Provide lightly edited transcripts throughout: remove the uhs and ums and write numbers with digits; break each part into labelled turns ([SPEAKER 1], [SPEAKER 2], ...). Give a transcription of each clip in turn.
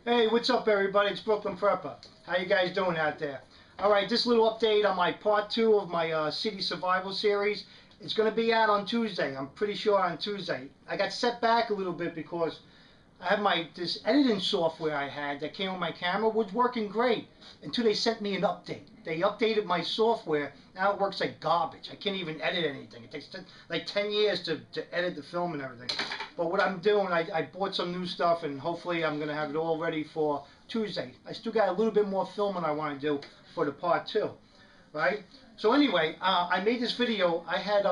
[SPEAKER 1] Hey, what's up everybody? It's Brooklyn Prepper. How you guys doing out there? Alright, this little update on my part 2 of my city survival series. It's going to be out on Tuesday. I'm pretty sure on Tuesday. I got set back a little bit because I have this editing software I had that came with my camera was working great until they sent me an update. They updated my software. Now it works like garbage. I can't even edit anything. It takes like 10 years to edit the film and everything. But what I'm doing, I bought some new stuff and hopefully I'm going to have it all ready for Tuesday. I still got a little bit more filming I want to do for the part 2. Right? So anyway, I made this video. I had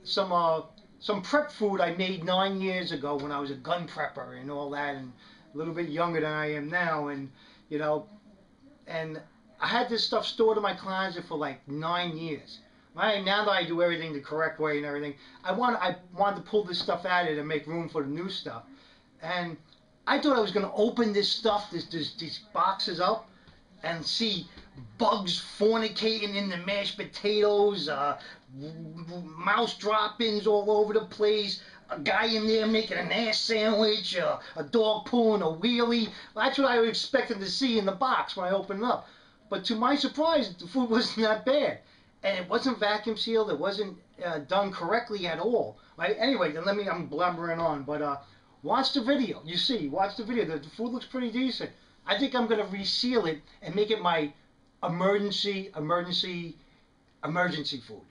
[SPEAKER 1] some prep food I made 9 years ago when I was a gun prepper and all that, and a little bit younger than I am now, and you know, and I had this stuff stored in my closet for like 9 years. Right now that I do everything the correct way and everything, I wanted to pull this stuff out of it and make room for the new stuff, and I thought I was going to open this stuff, these boxes up, and see bugs fornicating in the mashed potatoes, mouse droppings all over the place, a guy in there making an ass sandwich, a dog pulling a wheelie. That's what I was expecting to see in the box when I opened it up. But to my surprise, the food wasn't that bad. And it wasn't vacuum sealed, it wasn't done correctly at all. Right? Anyway, then I'm blabbering on, but watch the video. You see, watch the video. The food looks pretty decent. I think I'm going to reseal it and make it my emergency food.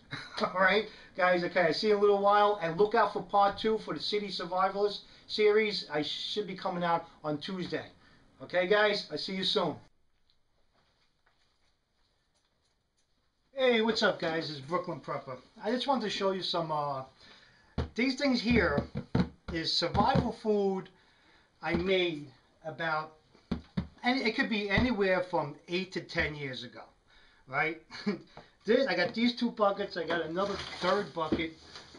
[SPEAKER 1] Alright, guys, okay, I see you in a little while, and look out for part 2 for the City Survivalist series. I should be coming out on Tuesday. Okay, guys, I see you soon. Hey, what's up, guys? It's Brooklyn Prepper. I just wanted to show you some, these things here is survival food I made about, and it could be anywhere from 8 to 10 years ago, right? I got these 2 buckets, I got another 3rd bucket,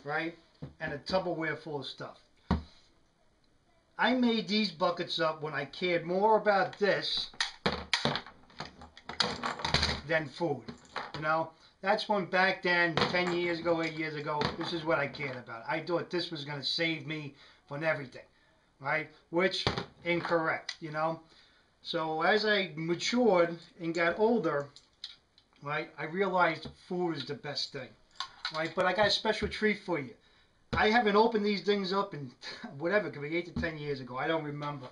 [SPEAKER 1] right, and a Tupperware full of stuff. I made these buckets up when I cared more about this than food, you know. That's when back then, 10 years ago, 8 years ago, this is what I cared about. I thought this was going to save me from everything, right, which, incorrect, you know. So as I matured and got older, right, I realized food is the best thing, right? But I got a special treat for you. I haven't opened these things up in whatever, it could be 8 to 10 years ago. I don't remember,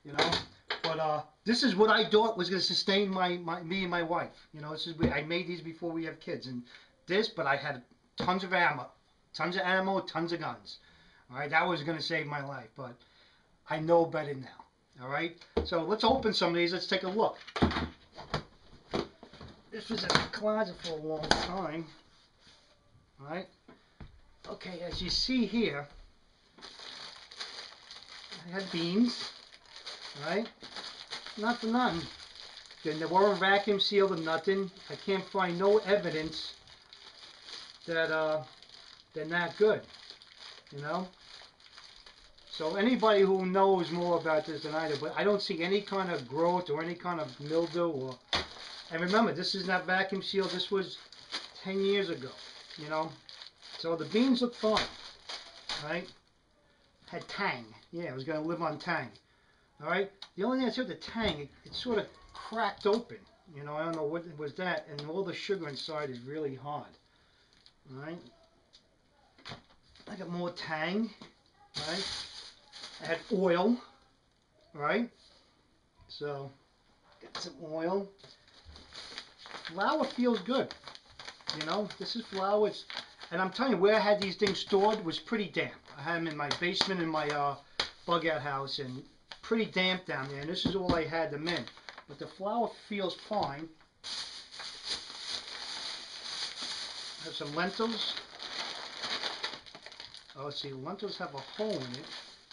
[SPEAKER 1] you know. But this is what I thought was going to sustain me and my wife. You know, this is I made these before we have kids, and but I had tons of ammo, tons of guns. All right, that was going to save my life, but I know better now. All right, so let's open some of these. Let's take a look. This was in the closet for a long time. All right. Okay, as you see here, I had beans. All right. Not for nothing. Then they weren't vacuum sealed or nothing. I can't find no evidence that they're not good. You know. So anybody who knows more about this than I do, but I don't see any kind of growth or any kind of mildew or. And remember, this is not vacuum sealed. This was 10 years ago, you know. So the beans look fine, right? Had tang. Yeah, it was going to live on tang. All right. The only thing I see with the tang, it sort of cracked open. You know, I don't know what it was that, and all the sugar inside is really hard. All right. I got more tang. Right. I had oil. Right. So got some oil. Flour feels good, you know. This is flour, and I'm telling you, where I had these things stored was pretty damp. I had them in my basement in my bug out house, and pretty damp down there, and this is all I had them in. But the flour feels fine. I have some lentils. Oh, see, lentils have a hole in it,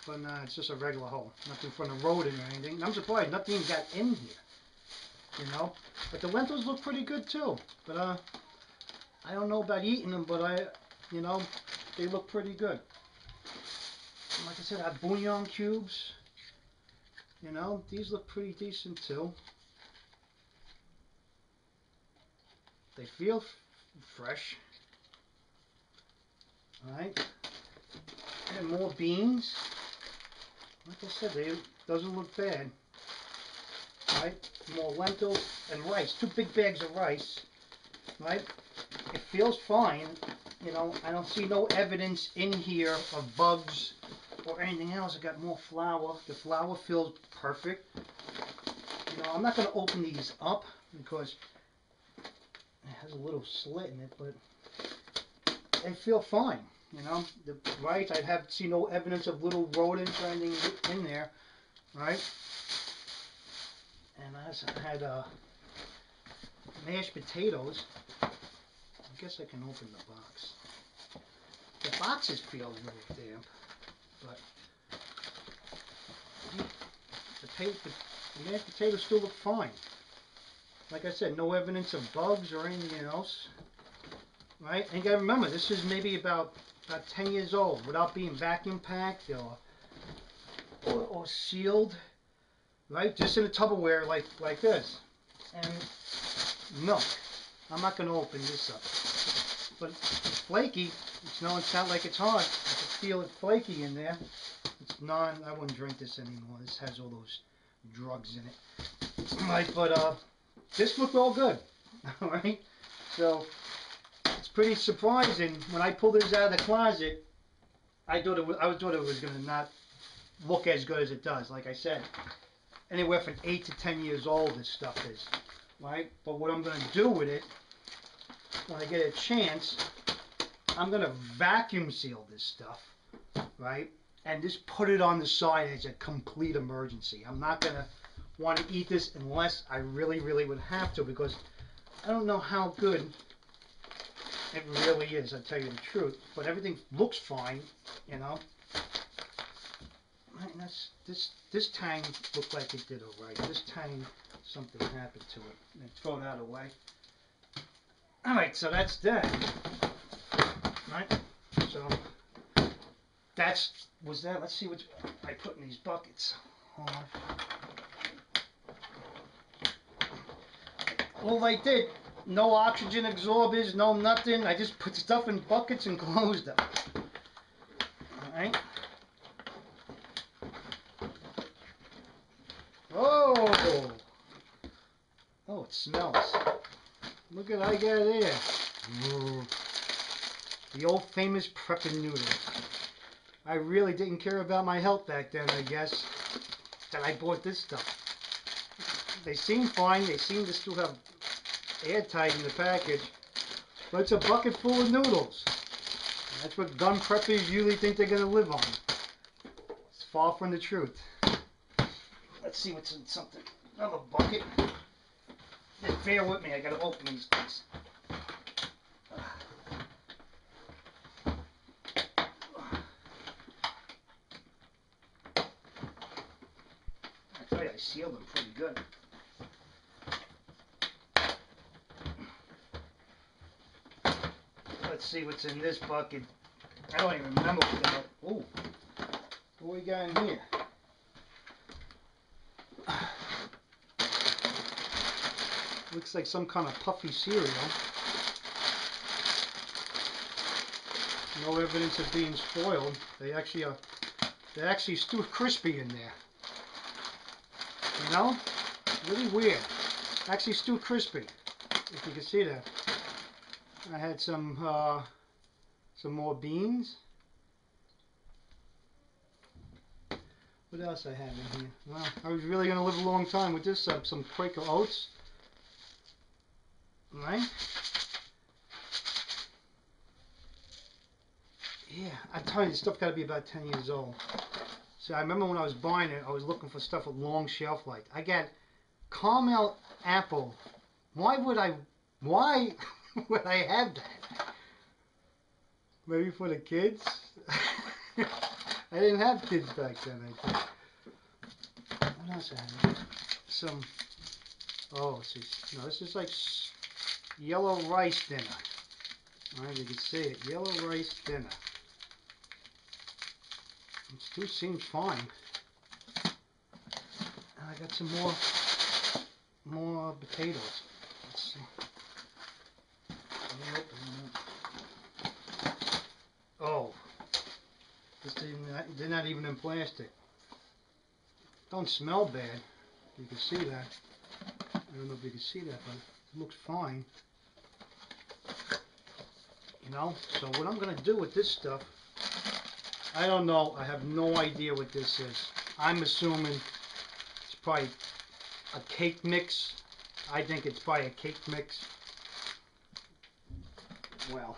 [SPEAKER 1] but it's just a regular hole, nothing from the rodent or anything. And I'm surprised nothing got in here. You know, but the lentils look pretty good too. But I don't know about eating them, but you know, they look pretty good. And like I said, I have bouillon cubes. You know, these look pretty decent too. They feel fresh. All right, and more beans. Like I said, they doesn't look bad. right? More lentils and rice, 2 big bags of rice, right? It feels fine, you know, I don't see no evidence in here of bugs or anything else. I got more flour. The flour feels perfect. You know, I'm not going to open these up because it has a little slit in it, but they feel fine. You know, the rice, I see no evidence of little rodents or anything in there, right? And I had mashed potatoes. I guess I can open the box. The boxes feel a little damp, but the mashed potatoes still look fine. Like I said, no evidence of bugs or anything else, right? And you gotta remember, this is maybe about 10 years old without being vacuum packed or sealed, right? Just in a Tupperware like this. And milk. I'm not gonna open this up. But it's flaky. It's not like it's hard. I can feel it flaky in there. I wouldn't drink this anymore. This has all those drugs in it. Right, but this looked all good. Alright? So it's pretty surprising when I pulled this out of the closet. I thought it was gonna not look as good as it does. Like I said, anywhere from 8 to 10 years old this stuff is. Right? But what I'm gonna do with it when I get a chance, I'm gonna vacuum seal this stuff, right? And just put it on the side as a complete emergency. I'm not gonna want to eat this unless I really, really would have to, because I don't know how good it really is, I'll tell you the truth. But everything looks fine, you know. Right, this tang looked like it did alright. This tang, something happened to it. And throw that away. Alright, so that's that. Right? So was that. Let's see what I put in these buckets. Hold on. All I did, no oxygen absorbers, no nothing. I just put stuff in buckets and closed them. Alright. Oh! Oh, it smells. Look at what I got there. Ooh. The old famous prepper noodle. I really didn't care about my health back then, I guess, that I bought this stuff. They seem fine. They seem to still have airtight in the package. But it's a bucket full of noodles. That's what gun preppers usually think they're going to live on. It's far from the truth. Let's see what's in something. Another bucket. Just bear with me. I got to open these things. I tell you, I sealed them pretty good. Let's see what's in this bucket. I don't even remember what the hell. Ooh. What we got in here? Looks like some kind of puffy cereal. No evidence of being spoiled. They're actually still crispy in there. You know? Really weird. Actually still crispy. If you can see that. I had some more beans. What else I have in here? Well, I was really going to live a long time with this stuff. Some Quaker oats. Right? Yeah, I tell you, this stuff got to be about 10 years old. So I remember when I was buying it, I was looking for stuff with long shelf life. I got caramel apple. Why would I have that? Maybe for the kids? I didn't have kids back then, I think. What else I have? No, this is like yellow rice dinner. Alright, you can see it. Yellow rice dinner. It still seems fine. And I got some more potatoes. Let's see. Oh, they're not even in plastic. Don't smell bad. You can see that. I don't know if you can see that, but it looks fine. You know, so what I'm going to do with this stuff, I don't know. I have no idea what this is. I'm assuming it's probably a cake mix. I think it's probably a cake mix. Well,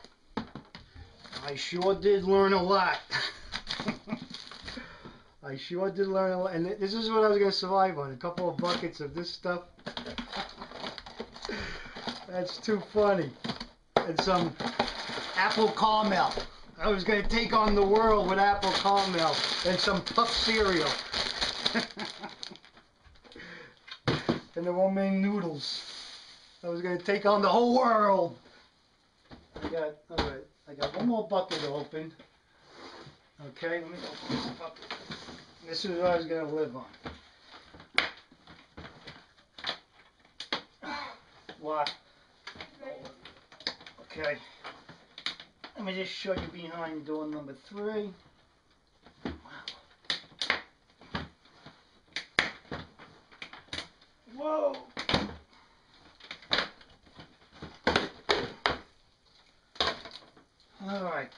[SPEAKER 1] I sure did learn a lot. I sure did learn a lot. And this is what I was going to survive on. A couple of buckets of this stuff. That's too funny. And some apple caramel. I was going to take on the world with apple caramel and some puff cereal. And the romaine noodles. I was going to take on the whole world. I got one more bucket to open. Okay, let me open this up. This is what I was going to live on. What? Okay. Let me just show you behind door number 3. Wow. Whoa! Alright.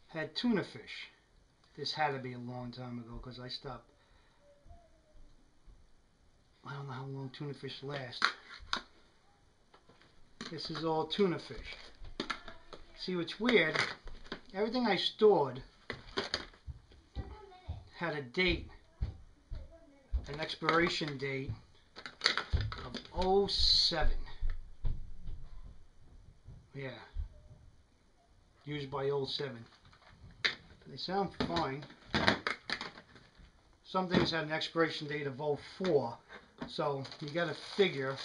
[SPEAKER 1] Had tuna fish. This had to be a long time ago because I stopped. I don't know how long tuna fish last. This is all tuna fish. See what's weird? Everything I stored had a date, an expiration date of 07. Yeah. Used by 07. They sound fine. Some things had an expiration date of 04. So you got to figure,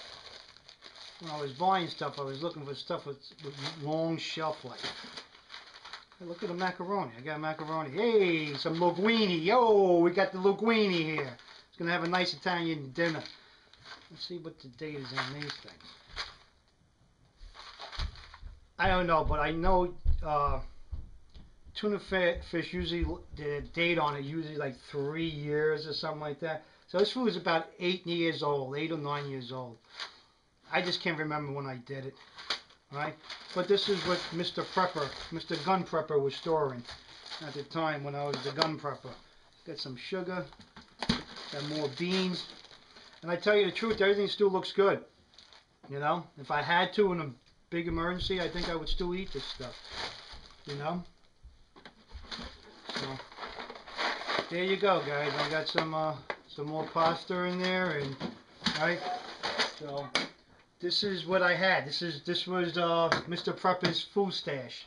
[SPEAKER 1] when I was buying stuff, I was looking for stuff with long shelf life. Hey, look at the macaroni. I got macaroni. Hey, some linguine. Yo, we got the linguine here. It's going to have a nice Italian dinner. Let's see what the date is on these things. I don't know, but I know tuna fish usually, the date on it usually like 3 years or something like that. So this food is about 8 years old, 8 or 9 years old. I just can't remember when I did it, right? But this is what Mr. Prepper, Mr. Gun Prepper was storing at the time when I was the gun prepper. Got some sugar, got more beans, and I tell you the truth, everything still looks good. You know, if I had to in a big emergency, I think I would still eat this stuff. You know. So there you go, guys. I got some more pasta in there, and right. So this is what I had. This was Mr. Prepper's food stash.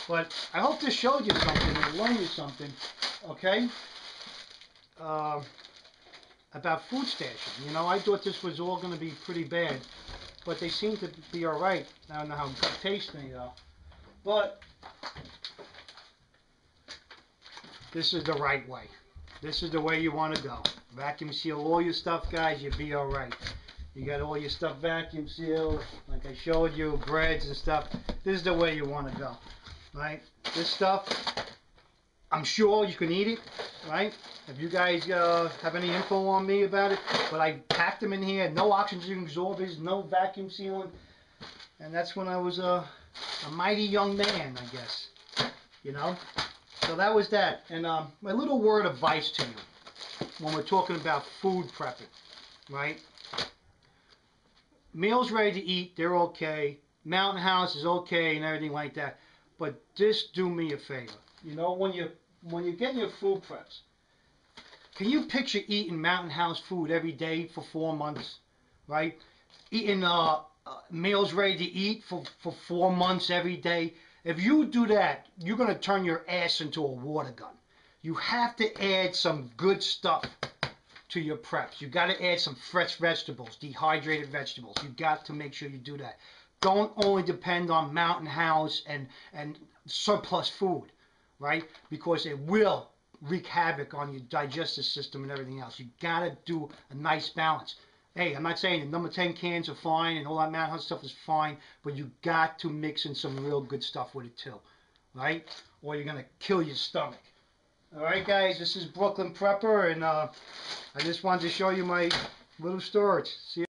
[SPEAKER 1] But I hope this showed you something and learned you something. Okay. About food stashing. You know, I thought this was all going to be pretty bad, but they seem to be all right. I don't know how good tasting they are, but this is the right way. This is the way you want to go. Vacuum seal all your stuff, guys. You'll be all right. You got all your stuff vacuum sealed, like I showed you, breads and stuff. This is the way you want to go, right? This stuff, I'm sure you can eat it, right? If you guys have any info on me about it, but I packed them in here, no oxygen absorbers, no vacuum sealing, and that's when I was a mighty young man, I guess, you know? So that was that, and my little word of advice to you when we're talking about food prepping, right? Meals ready to eat, they're okay. Mountain House is okay and everything like that, but just do me a favor. You know, when you're getting your food preps, can you picture eating Mountain House food every day for 4 months, right? Eating meals ready to eat for 4 months every day. If you do that, you're going to turn your ass into a water gun. You have to add some good stuff to your preps. You got to add some fresh vegetables, dehydrated vegetables. You got to make sure you do that. Don't only depend on Mountain House and surplus food, right? Because it will wreak havoc on your digestive system and everything else. You got to do a nice balance. Hey, I'm not saying the number 10 cans are fine and all that Mountain House stuff is fine, but you got to mix in some real good stuff with it too, right? Or you're going to kill your stomach, Alright guys, this is Brooklyn Prepper, and I just wanted to show you my little storage. See